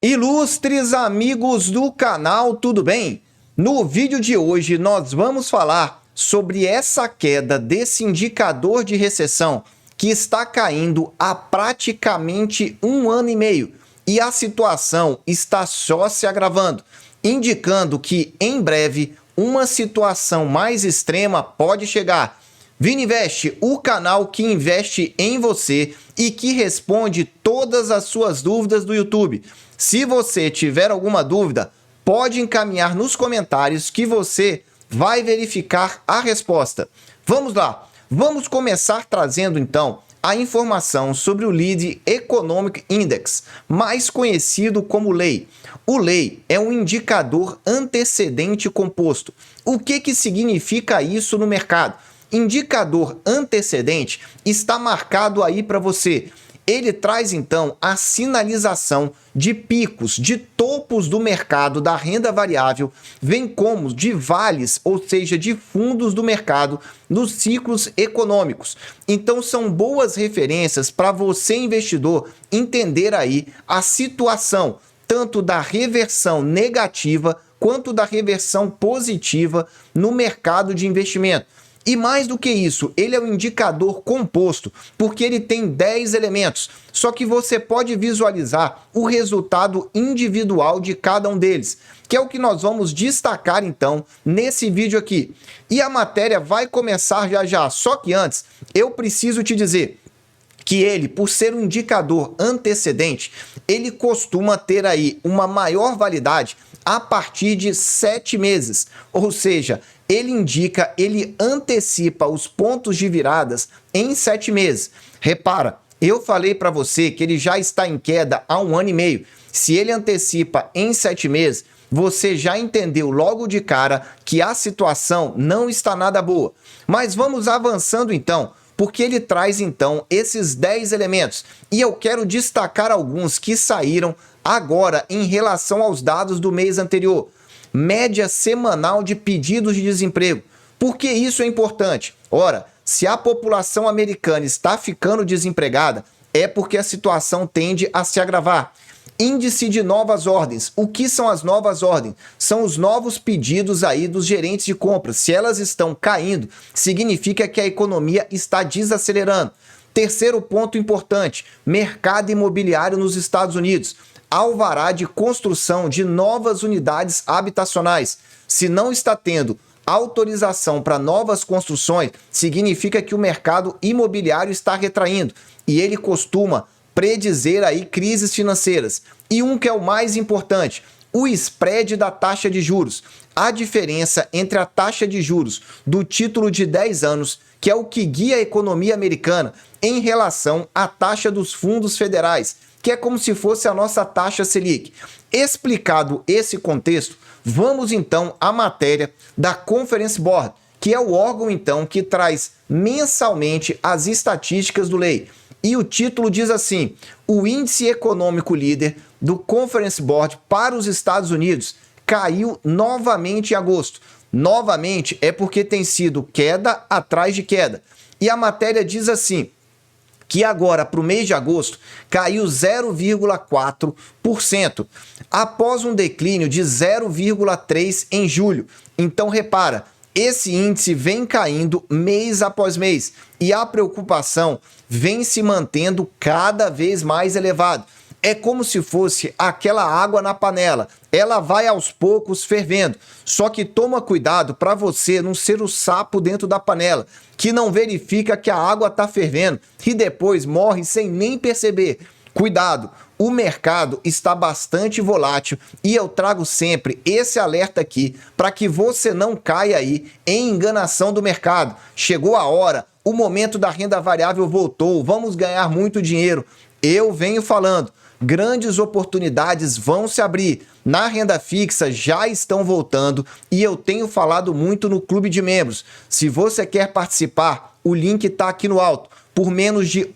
Ilustres amigos do canal, tudo bem? No vídeo de hoje nós vamos falar sobre essa queda desse indicador de recessão que está caindo há praticamente um ano e meio e a situação está só se agravando, indicando que em breve uma situação mais extrema pode chegar. Vininvest, o canal que investe em você e que responde todas as suas dúvidas do YouTube. Se você tiver alguma dúvida, pode encaminhar nos comentários que você vai verificar a resposta. Vamos lá, vamos começar trazendo então a informação sobre o Lead Economic Index, mais conhecido como LEI. O LEI é um indicador antecedente composto. O que significa isso no mercado? Indicador antecedente está marcado aí para você. Ele traz então a sinalização de picos, de topos do mercado da renda variável, bem como de vales, ou seja, de fundos do mercado nos ciclos econômicos. Então são boas referências para você, investidor, entender aí a situação tanto da reversão negativa quanto da reversão positiva no mercado de investimento. E mais do que isso, ele é um indicador composto, porque ele tem 10 elementos, só que você pode visualizar o resultado individual de cada um deles, que é o que nós vamos destacar então nesse vídeo aqui. E a matéria vai começar já já, só que antes eu preciso te dizer que ele, por ser um indicador antecedente, ele costuma ter aí uma maior validade a partir de 7 meses, ou seja, ele antecipa os pontos de viradas em 7 meses. Repara, eu falei para você que ele já está em queda há um ano e meio. Se ele antecipa em 7 meses, você já entendeu logo de cara que a situação não está nada boa. Mas vamos avançando então, porque ele traz então esses 10 elementos. E eu quero destacar alguns que saíram agora em relação aos dados do mês anterior. Média semanal de pedidos de desemprego. Por que isso é importante? Ora, se a população americana está ficando desempregada, é porque a situação tende a se agravar. Índice de novas ordens. O que são as novas ordens? São os novos pedidos aí dos gerentes de compras. Se elas estão caindo, significa que a economia está desacelerando. Terceiro ponto importante, mercado imobiliário nos Estados Unidos. Alvará de construção de novas unidades habitacionais. Se não está tendo autorização para novas construções, significa que o mercado imobiliário está retraindo e ele costuma predizer aí crises financeiras. E um que é o mais importante, o spread da taxa de juros. A diferença entre a taxa de juros do título de 10 anos, que é o que guia a economia americana, em relação à taxa dos fundos federais, que é como se fosse a nossa taxa Selic. Explicado esse contexto, vamos então à matéria da Conference Board, que é o órgão então que traz mensalmente as estatísticas do LEI. E o título diz assim: o índice econômico líder do Conference Board para os Estados Unidos caiu novamente em agosto. Novamente é porque tem sido queda atrás de queda. E a matéria diz assim, que agora para o mês de agosto caiu 0,4%, após um declínio de 0,3% em julho. Então repara, esse índice vem caindo mês após mês e a preocupação vem se mantendo cada vez mais elevada. É como se fosse aquela água na panela. Ela vai aos poucos fervendo. Só que toma cuidado para você não ser o sapo dentro da panela, que não verifica que a água está fervendo e depois morre sem nem perceber. Cuidado, o mercado está bastante volátil e eu trago sempre esse alerta aqui para que você não caia aí em enganação do mercado. Chegou a hora, o momento da renda variável voltou, vamos ganhar muito dinheiro. Eu venho falando, grandes oportunidades vão se abrir. Na renda fixa já estão voltando e eu tenho falado muito no clube de membros. Se você quer participar, o link está aqui no alto. Por menos de R$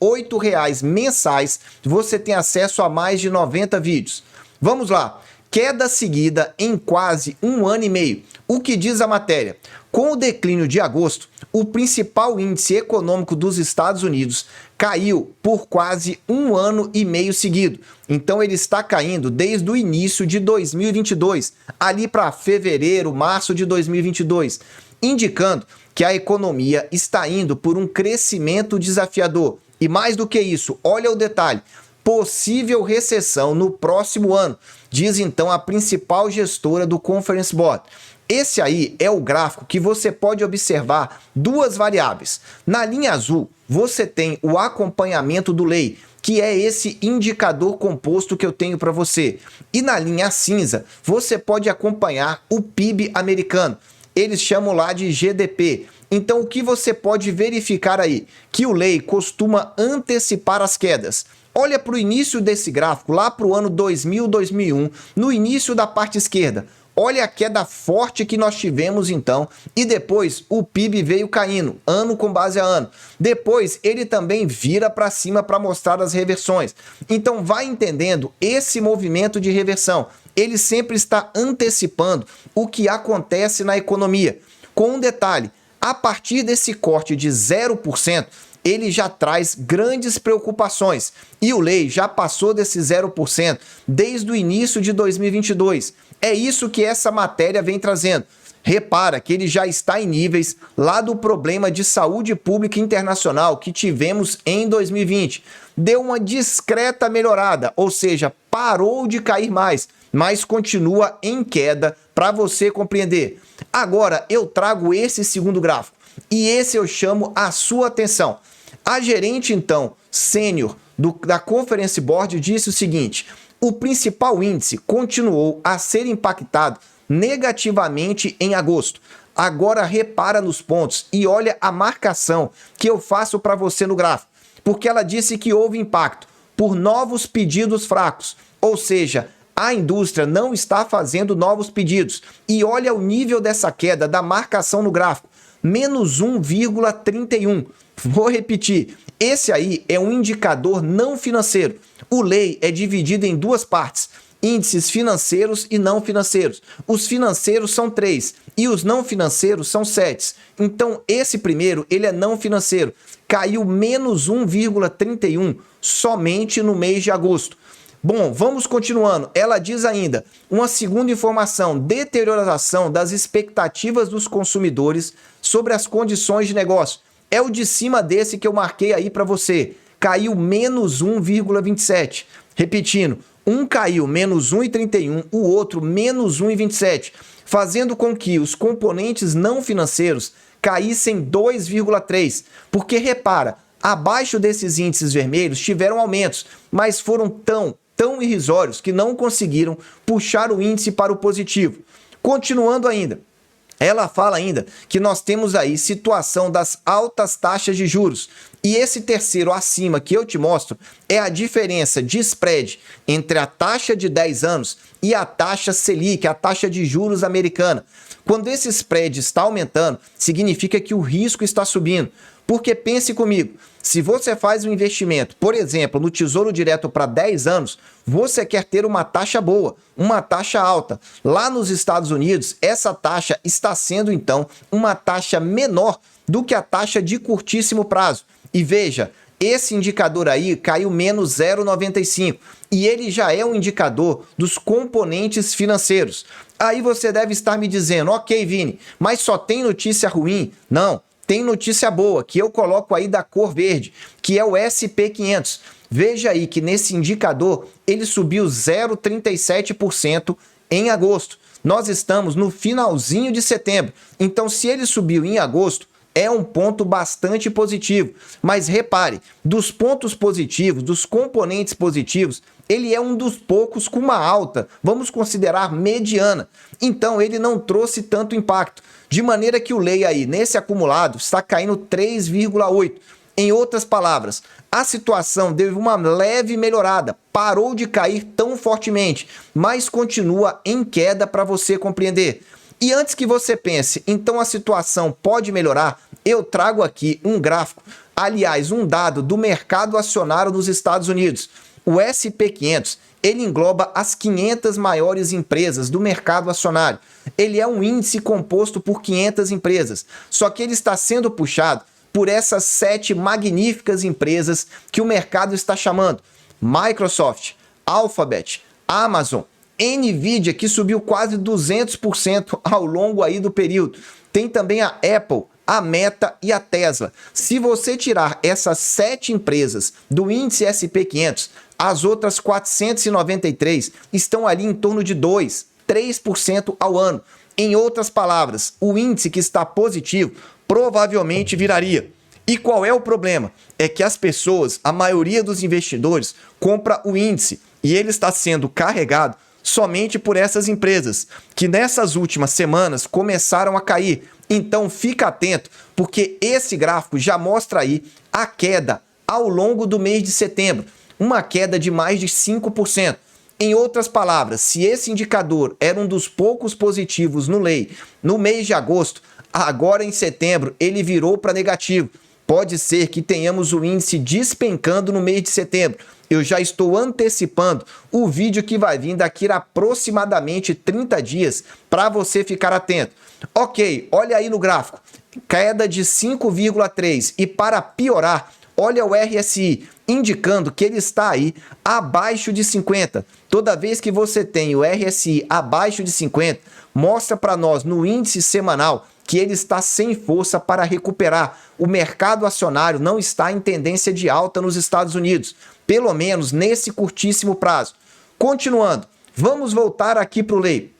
8 mensais, você tem acesso a mais de 90 vídeos. Vamos lá. Queda seguida em quase um ano e meio. O que diz a matéria? Com o declínio de agosto, o principal índice econômico dos Estados Unidos caiu por quase 1 ano e meio seguido. Então ele está caindo desde o início de 2022, ali para fevereiro, março de 2022, indicando que a economia está indo por um crescimento desafiador. E mais do que isso, olha o detalhe, possível recessão no próximo ano, diz então a principal gestora do Conference Board. Esse aí é o gráfico que você pode observar duas variáveis. Na linha azul, você tem o acompanhamento do lei, que é esse indicador composto que eu tenho para você. E na linha cinza, você pode acompanhar o PIB americano. Eles chamam lá de GDP. Então, o que você pode verificar aí? Que o lei costuma antecipar as quedas. Olha para o início desse gráfico, lá para o ano 2000, 2001, no início da parte esquerda. Olha a queda forte que nós tivemos então, e depois o PIB veio caindo, ano com base a ano. Depois ele também vira para cima para mostrar as reversões. Então vai entendendo esse movimento de reversão. Ele sempre está antecipando o que acontece na economia. Com um detalhe, a partir desse corte de 0%, ele já traz grandes preocupações. E o lei já passou desse 0% desde o início de 2022. É isso que essa matéria vem trazendo. Repara que ele já está em níveis lá do problema de saúde pública internacional que tivemos em 2020. Deu uma discreta melhorada, ou seja, parou de cair mais, mas continua em queda para você compreender. Agora eu trago esse segundo gráfico e esse eu chamo a sua atenção. A gerente, então, sênior da Conference Board disse o seguinte: o principal índice continuou a ser impactado negativamente em agosto. Agora repara nos pontos e olha a marcação que eu faço para você no gráfico, porque ela disse que houve impacto por novos pedidos fracos, ou seja, a indústria não está fazendo novos pedidos. E olha o nível dessa queda da marcação no gráfico, menos 1,31. Vou repetir, esse aí é um indicador não financeiro. O lei é dividido em duas partes, índices financeiros e não financeiros. Os financeiros são 3 e os não financeiros são 7. Então esse primeiro, ele é não financeiro, caiu menos 1,31 somente no mês de agosto. Bom, vamos continuando. Ela diz ainda, uma segunda informação, deterioração das expectativas dos consumidores sobre as condições de negócio. É o de cima desse que eu marquei aí para você. Caiu menos 1,27. Repetindo, um caiu menos 1,31, o outro menos 1,27, fazendo com que os componentes não financeiros caíssem 2,3. Porque repara, abaixo desses índices vermelhos tiveram aumentos, mas foram tão irrisórios que não conseguiram puxar o índice para o positivo. Continuando ainda, ela fala ainda que nós temos aí situação das altas taxas de juros. E esse terceiro acima que eu te mostro é a diferença de spread entre a taxa de 10 anos e a taxa Selic, a taxa de juros americana. Quando esse spread está aumentando, significa que o risco está subindo. Porque pense comigo, se você faz um investimento, por exemplo, no Tesouro Direto para 10 anos, você quer ter uma taxa boa, uma taxa alta. Lá nos Estados Unidos, essa taxa está sendo, então, uma taxa menor do que a taxa de curtíssimo prazo. E veja, esse indicador aí caiu menos 0,95 e ele já é um indicador dos componentes financeiros. Aí você deve estar me dizendo, ok, Vini, mas só tem notícia ruim? Não. Tem notícia boa, que eu coloco aí da cor verde, que é o SP500. Veja aí que nesse indicador ele subiu 0,37% em agosto. Nós estamos no finalzinho de setembro. Então, se ele subiu em agosto, é um ponto bastante positivo. Mas repare, dos pontos positivos, dos componentes positivos, ele é um dos poucos com uma alta, vamos considerar mediana. Então, ele não trouxe tanto impacto. De maneira que o lei aí, nesse acumulado, está caindo 3,8. Em outras palavras, a situação deu uma leve melhorada, parou de cair tão fortemente, mas continua em queda para você compreender. E antes que você pense, então a situação pode melhorar, eu trago aqui um gráfico, aliás, um dado do mercado acionário dos Estados Unidos. O SP500, Ele engloba as 500 maiores empresas do mercado acionário. Ele é um índice composto por 500 empresas, só que ele está sendo puxado por essas 7 magníficas empresas que o mercado está chamando: Microsoft, Alphabet, Amazon, Nvidia, que subiu quase 200% ao longo aí do período. Tem também a Apple, a Meta e a Tesla. Se você tirar essas 7 empresas do índice SP 500, as outras 493 estão ali em torno de 3% ao ano. Em outras palavras, o índice que está positivo provavelmente viraria. E qual é o problema? É que as pessoas, a maioria dos investidores, compra o índice e ele está sendo carregado somente por essas empresas, que nessas últimas semanas começaram a cair. Então fica atento, porque esse gráfico já mostra aí a queda ao longo do mês de setembro, uma queda de mais de 5%. Em outras palavras, se esse indicador era um dos poucos positivos no mês de agosto, agora em setembro ele virou para negativo. Pode ser que tenhamos o índice despencando no mês de setembro. Eu já estou antecipando o vídeo que vai vir daqui a aproximadamente 30 dias para você ficar atento. Ok, olha aí no gráfico, queda de 5,3 e para piorar, olha o RSI, indicando que ele está aí abaixo de 50. Toda vez que você tem o RSI abaixo de 50, mostra para nós no índice semanal que ele está sem força para recuperar. O mercado acionário não está em tendência de alta nos Estados Unidos, pelo menos nesse curtíssimo prazo. Continuando, vamos voltar aqui para o Lei.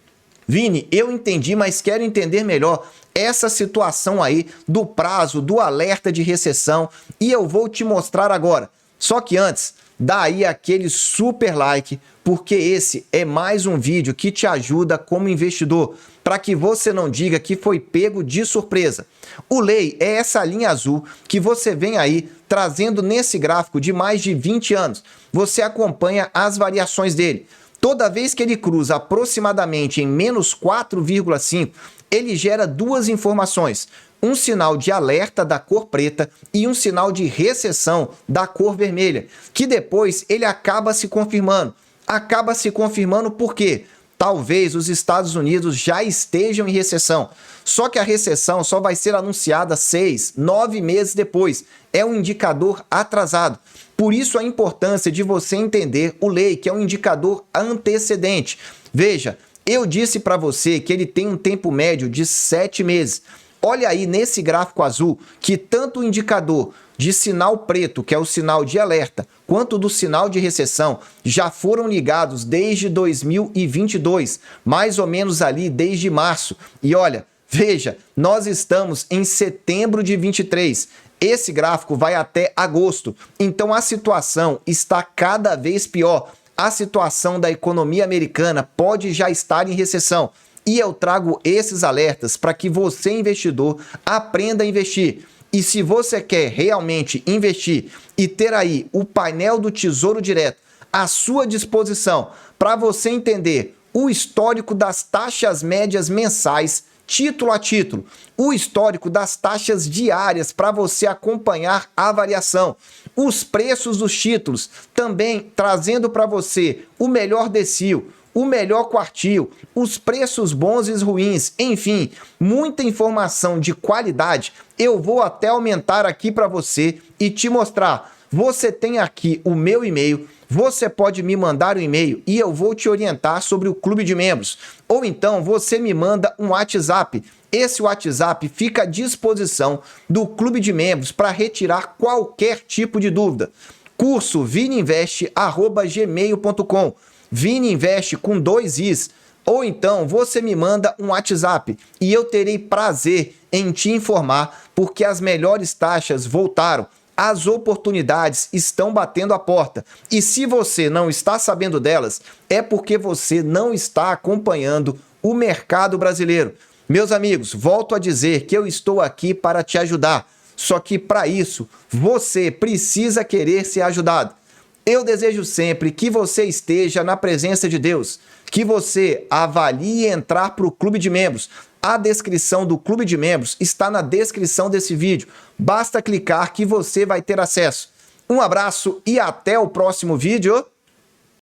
Vini, eu entendi, mas quero entender melhor essa situação aí do prazo, do alerta de recessão, e eu vou te mostrar agora. Só que antes, dá aí aquele super like, porque esse é mais um vídeo que te ajuda como investidor, para que você não diga que foi pego de surpresa. O Lei é essa linha azul que você vem aí trazendo nesse gráfico de mais de 20 anos. Você acompanha as variações dele. Toda vez que ele cruza aproximadamente em menos 4,5, ele gera duas informações: um sinal de alerta da cor preta e um sinal de recessão da cor vermelha, que depois ele acaba se confirmando. Acaba se confirmando por quê? Talvez os Estados Unidos já estejam em recessão. Só que a recessão só vai ser anunciada 6, 9 meses depois. É um indicador atrasado. Por isso a importância de você entender o Lei, que é um indicador antecedente. Veja, eu disse para você que ele tem um tempo médio de 7 meses. Olha aí nesse gráfico azul que tanto o indicador de sinal preto, que é o sinal de alerta, quanto do sinal de recessão já foram ligados desde 2022, mais ou menos ali desde março. E olha, veja, nós estamos em setembro de 23. Esse gráfico vai até agosto. Então a situação está cada vez pior. A situação da economia americana pode já estar em recessão. E eu trago esses alertas para que você, investidor, aprenda a investir. E se você quer realmente investir e ter aí o painel do Tesouro Direto à sua disposição para você entender o histórico das taxas médias mensais, título a título, o histórico das taxas diárias para você acompanhar a variação, os preços dos títulos, também trazendo para você o melhor decil, o melhor quartil, os preços bons e ruins, enfim, muita informação de qualidade. Eu vou até aumentar aqui para você e te mostrar. Você tem aqui o meu e-mail, você pode me mandar um e-mail e eu vou te orientar sobre o clube de membros. Ou então você me manda um WhatsApp. Esse WhatsApp fica à disposição do clube de membros para retirar qualquer tipo de dúvida. Curso viniinvest@gmail.com. Vini Investe com 2 Is, ou então você me manda um WhatsApp e eu terei prazer em te informar, porque as melhores taxas voltaram, as oportunidades estão batendo a porta, e se você não está sabendo delas, é porque você não está acompanhando o mercado brasileiro. Meus amigos, volto a dizer que eu estou aqui para te ajudar, só que para isso você precisa querer ser ajudado. Eu desejo sempre que você esteja na presença de Deus, que você avalie entrar para o clube de membros. A descrição do clube de membros está na descrição desse vídeo. Basta clicar que você vai ter acesso. Um abraço e até o próximo vídeo.